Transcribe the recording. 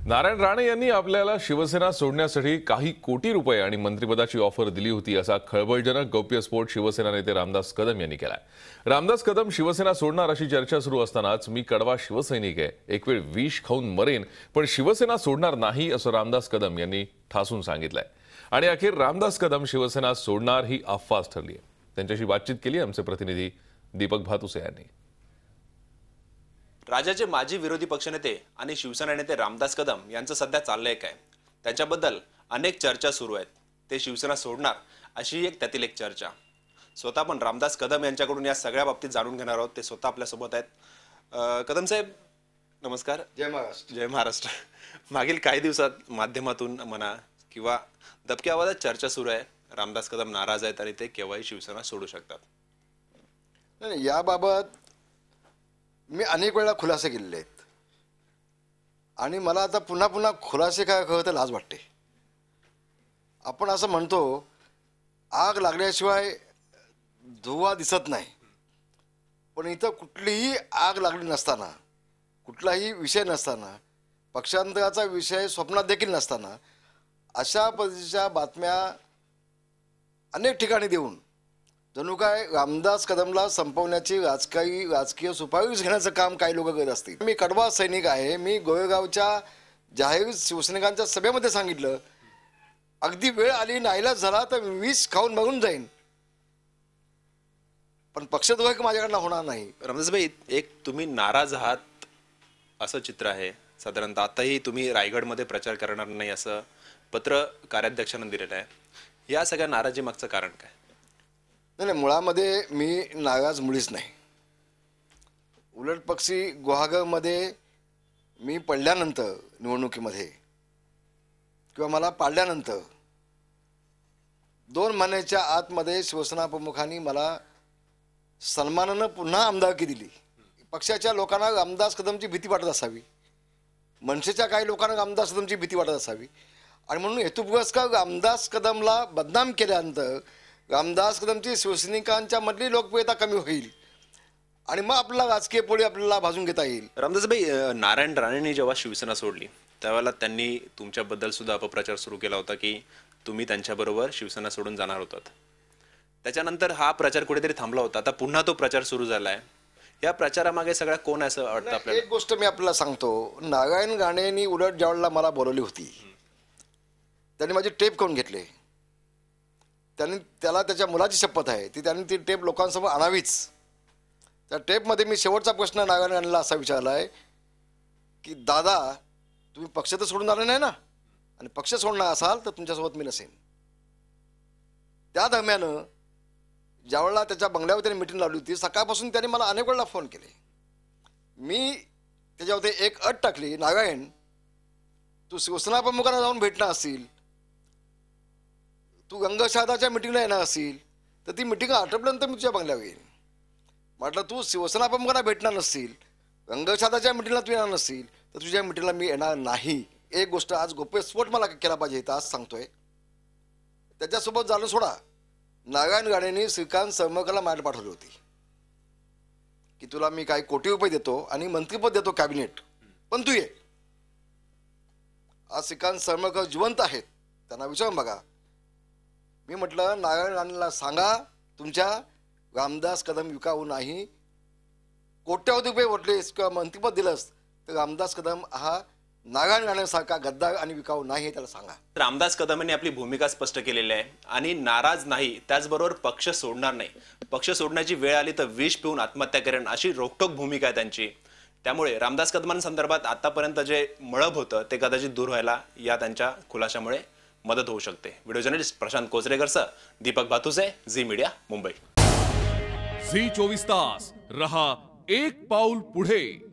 नारायण राणे यांनी आपल्याला शिवसेना सोडण्यासाठी काही कोटी रुपये आणि मंत्रिपदाची ऑफर दिली होती असा खळबळजनक गौप्यस्फोट शिवसेना नेते रामदास कदम यांनी केलाय। रामदास कदम शिवसेना सोडणार अशी चर्चा सुरू असतानाच मी कडवा शिवसैनिक आहे, एक वेळ विष खाऊन मरेन पण शिवसेना सोडणार नाही असं रामदास कदम यांनी ठासून सांगितलंय। आणि अखेर रामदास कदम शिवसेना सोडणार ही अफवाच ठरली आहे। त्यांच्याशी बातचीत केली आमचे प्रतिनिधी दीपक भातुसे यांनी। राज्याचे माजी विरोधी पक्षनेते आणि शिवसेना नेते रामदास कदम यांचं सध्या चाललंय काय? त्यांच्याबद्दल अनेक चर्चा सुरू आहेत। ते शिवसेना सोडणार अशी एक त्यातील एक चर्चा। स्वतः पण रामदास कदम यांच्याकडून या सगळ्या बाबतीत जाणून घेणार आहोत। ते स्वतः आपल्या सोबत आहेत। कदम साहेब नमस्कार। जय महाराष्ट्र। जय महाराष्ट्र। मागील काही दिवसात माध्यमातून म्हणा किंवा दबक्या आवाजात चर्चा सुरू आहे, रामदास कदम नाराज आहेत आणि ते केव्हाही शिवसेना सोडू शकतात। नाही, याबाबत मी अनेक वेळा खुलासे केलेले आहेत आणि मला आता पुन्हा पुन्हा खुलासे काय कळतं लाज वाटते। आपण असं म्हणतो आग लागल्याशिवाय धुवा दिसत नाही, पण इथं कुठलीही आग लागली नसताना, कुठलाही विषय नसताना, पक्षांतराचा विषय स्वप्नात देखील नसताना अशा पद्धतीच्या बातम्या अनेक ठिकाणी देऊन जणू काय रामदास कदमला संपवण्याची राजकीय सुपारीच घेण्याचं काम काही लोक करत असतील। मी कडवा सैनिक आहे। मी गोळेगावच्या जाहीर शिवसैनिकांच्या सभेमध्ये सांगितलं, अगदी वेळ आली नाईलाज झाला तर विष खाऊन मरून जाईन, पण पक्षद्रोह माझ्याकडनं होणार नाही। रामदास भाई, एक तुम्ही नाराज आहात असं चित्र आहे। साधारणतः आताही तुम्ही रायगडमध्ये प्रचार करणार नाही असं पत्र कार्याध्यक्षांना दिलेलं आहे। या सगळ्या नाराजी मागचं कारण काय? नाही, मुळामध्ये मी नाराज मुळीच नाही। उलट पक्षी गुहागरमध्ये मी पडल्यानंतर निवडणुकीमध्ये किंवा मला पाडल्यानंतर 2 महिन्याच्या आतमध्ये शिवसेना प्रमुखांनी मला सन्मानानं पुन्हा आमदारकी दिली। पक्षाच्या लोकांना रामदास कदमची भीती वाटत असावी, मनसेच्या काही लोकांना रामदास कदमची भीती वाटत असावी आणि म्हणून हेतुपुरस्कार रामदास कदमला बदनाम केल्यानंतर रामदास कदमची शिवसैनिकांच्या मधली लोकप्रियता कमी होईल आणि मग आपला राजकीय पोळी आपल्याला भाजून घेता येईल। रामदास भाई, नारायण राणेंनी जेव्हा शिवसेना सोडली त्यावेळेला त्यांनी तुमच्याबद्दल सुद्धा अपप्रचार सुरू केला होता की तुम्ही त्यांच्याबरोबर शिवसेना सोडून जाणार होतात। त्याच्यानंतर हा प्रचार कुठेतरी थांबला होता, आता पुन्हा तो प्रचार सुरू झालाय। या प्रचारामागे सगळ्या कोण असं वाटतं आपल्याला? एक गोष्ट मी आपल्याला सांगतो, नारायण राणेंनी उलट ज्यावेळेला मला बोलवली होती त्यांनी माझी टेप करून घेतले। त्याला त्याच्या मुलाची शपथ आहे, त्यांनी ती टेप लोकांसमोर आणावीच। त्या टेपमध्ये मी शेवटचा प्रश्न नारायण राणेंना असा विचारला आहे की दादा, तुम्ही पक्ष तर सोडून आले नाही ना, आणि पक्ष सोडणार असाल तर तुमच्यासोबत मी नसेन। त्या दरम्यान ज्यावेळेला त्याच्या बंगल्यावर त्यांनी मिटिंग लावली होती, सकाळपासून त्यांनी मला अनेक वेळेला फोन केले। मी त्याच्यावरती एक अट टाकली, नारायण तू शिवसेना प्रमुखांना जाऊन भेटणार असेल, तू रंगशादाच्या मिटिंगला येणार असेल तर ती मिटिंग आटोपल्यानंतर मी तुझ्या बंगल्यावर येईन। म्हटलं तू शिवसेना प्रमुखांना भेटणार नसतील, रंगशादाच्या मिटिंगला तू येणार नसतील तर तुझ्या मिटिंगला मी येणार नाही। एक गोष्ट आज गोप्यस्फोट मला केला पाहिजे आज सांगतोय। त्याच्यासोबत जाणं सोडा, नारायण राणेंनी श्रीकांत सरमळकरला माझ्याकडे पाठवली होती की तुला मी काही कोटी रुपये देतो आणि मंत्रिपद देतो कॅबिनेट, पण तू ये। आज श्रीकांत सरमळकर जिवंत आहेत, त्यांना विचारून बघा। मी म्हटलं नारायण राणेंना सांगा तुमच्या रामदास कदम विकाऊ नाही, कोट्यावधी रुपये वटलेस किंवा मंत्रिपद दिलंस तर रामदास कदम हा नारायण राणेंसारखा गद्दार आणि विकाऊ नाही हे त्याला सांगा। रामदास कदम यांनी आपली भूमिका स्पष्ट केलेली आहे आणि नाराज नाही, त्याचबरोबर पक्ष सोडणार नाही। पक्ष सोडण्याची वेळ आली तर विष पिऊन आत्महत्या करेन अशी रोखठोक भूमिका आहे त्यांची। त्यामुळे रामदास कदमांसंदर्भात आतापर्यंत जे मळब होतं ते कदाचित दूर व्हायला या त्यांच्या खुलाशामुळे मदत होऊ शकते। व्हिडिओ जर्नलिस्ट प्रशांत कोचरेकरसह दीपक भातुसे, झी मीडिया, मुंबई। झी 24 तास रहा एक पाऊल पुढे।